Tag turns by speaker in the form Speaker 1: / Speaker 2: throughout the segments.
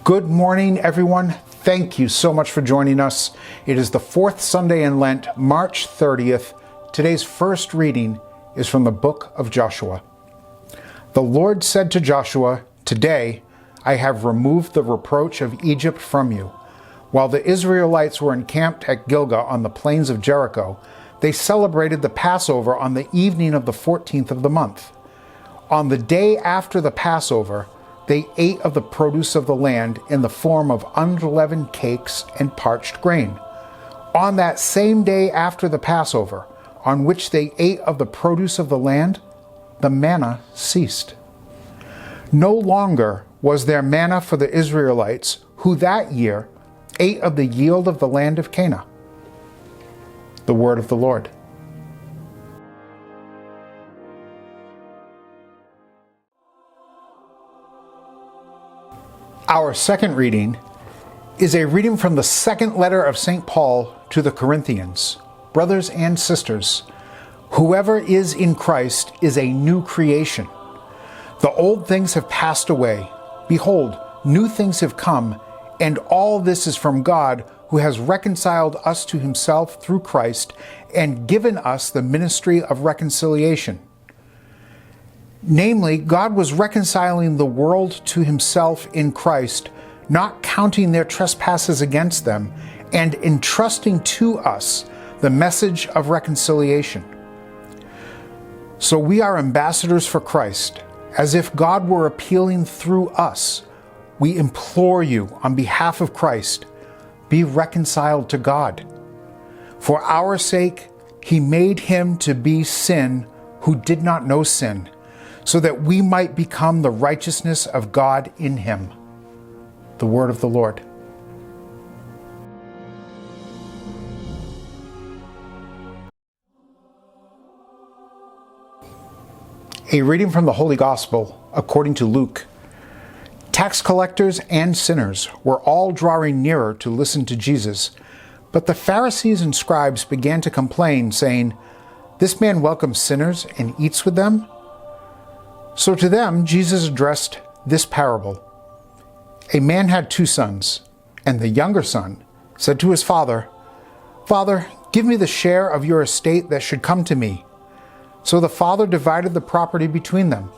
Speaker 1: Good morning, everyone. Thank you so much for joining us. It is the fourth Sunday in Lent, March 30th. Today's first reading is from the book of Joshua. The Lord said to Joshua, "Today I have removed the reproach of Egypt from you." While the Israelites were encamped at Gilgal on the plains of Jericho, they celebrated the Passover on the evening of the 14th of the month. On the day after the Passover, they ate of the produce of the land in the form of unleavened cakes and parched grain. On that same day after the Passover, on which they ate of the produce of the land, the manna ceased. No longer was there manna for the Israelites, who that year ate of the yield of the land of Canaan. The word of the Lord. Our second reading is a reading from the second letter of St. Paul to the Corinthians. Brothers and sisters, whoever is in Christ is a new creation. The old things have passed away. Behold, new things have come, and all this is from God, who has reconciled us to himself through Christ and given us the ministry of reconciliation. Namely, God was reconciling the world to himself in Christ, not counting their trespasses against them, and entrusting to us the message of reconciliation. So we are ambassadors for Christ, as if God were appealing through us. We implore you on behalf of Christ, be reconciled to God. For our sake, he made him to be sin who did not know sin, so that we might become the righteousness of God in him. The word of the Lord. A reading from the Holy Gospel according to Luke. Tax collectors and sinners were all drawing nearer to listen to Jesus, but the Pharisees and scribes began to complain, saying, "This man welcomes sinners and eats with them?" So to them Jesus addressed this parable. A man had 2 sons, and the younger son said to his father, "Father, give me the share of your estate that should come to me." So the father divided the property between them.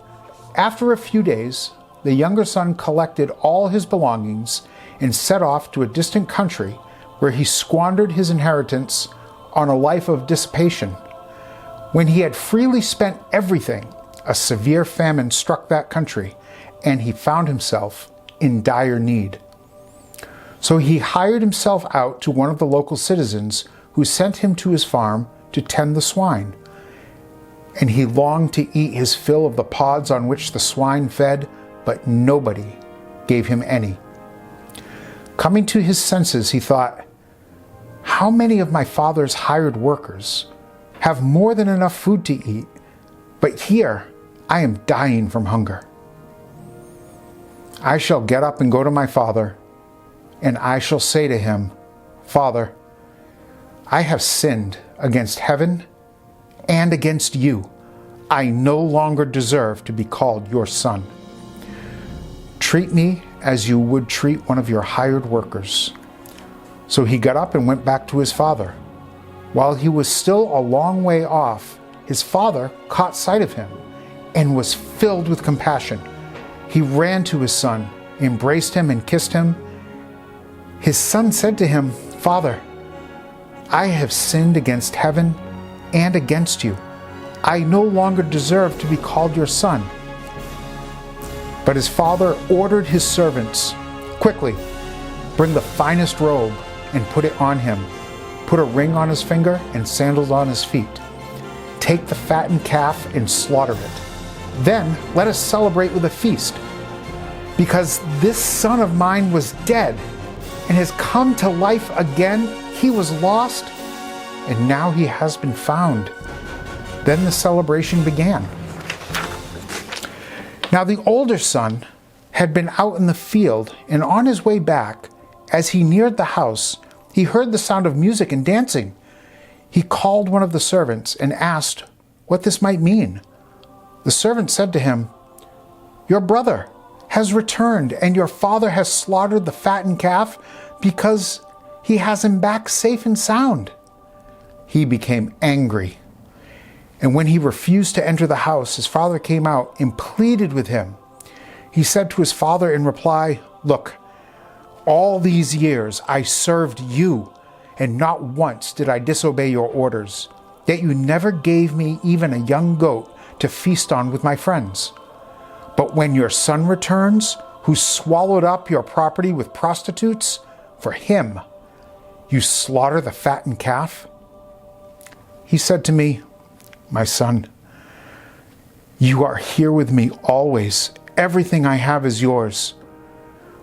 Speaker 1: After a few days, the younger son collected all his belongings and set off to a distant country, where he squandered his inheritance on a life of dissipation. When he had freely spent everything, a severe famine struck that country, and he found himself in dire need. So he hired himself out to one of the local citizens, who sent him to his farm to tend the swine. And he longed to eat his fill of the pods on which the swine fed, but nobody gave him any. Coming to his senses, he thought, "How many of my father's hired workers have more than enough food to eat, but here I am dying from hunger. I shall get up and go to my father, and I shall say to him, 'Father, I have sinned against heaven and against you. I no longer deserve to be called your son. Treat me as you would treat one of your hired workers.' So he got up and went back to his father. While he was still a long way off, his father caught sight of him and was filled with compassion. He ran to his son, embraced him, and kissed him. His son said to him, 'Father, I have sinned against heaven and against you. I no longer deserve to be called your son.' But his father ordered his servants, 'Quickly, bring the finest robe and put it on him. Put a ring on his finger and sandals on his feet. Take the fattened calf and slaughter it. Then let us celebrate with a feast. Because this son of mine was dead and has come to life again. He was lost, and now he has been found." Then the celebration began. Now the older son had been out in the field, and on his way back, as he neared the house, he heard the sound of music and dancing. He called one of the servants and asked what this might mean. The servant said to him, "Your brother has returned, and your father has slaughtered the fattened calf because he has him back safe and sound." He became angry. And when he refused to enter the house, his father came out and pleaded with him. He said to his father in reply, "Look, all these years I served you, and not once did I disobey your orders. Yet you never gave me even a young goat to feast on with my friends. But when your son returns, who swallowed up your property with prostitutes, for him you slaughter the fattened calf?" He said to me, "My son, you are here with me always. Everything I have is yours.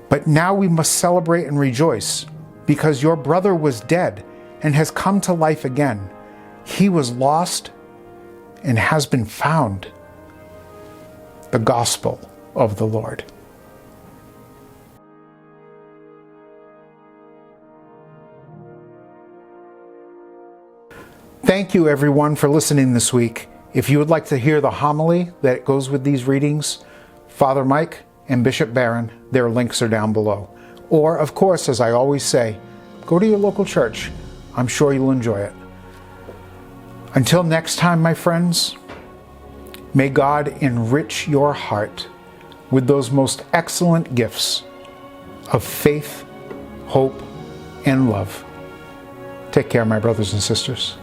Speaker 1: But now we must celebrate and rejoice, because your brother was dead and has come to life again. He was lost and has been found." The Gospel of the Lord. Thank you, everyone, for listening this week. If you would like to hear the homily that goes with these readings, Father Mike and Bishop Barron, their links are down below. Or, of course, as I always say, go to your local church. I'm sure you'll enjoy it. Until next time, my friends, may God enrich your heart with those most excellent gifts of faith, hope, and love. Take care, my brothers and sisters.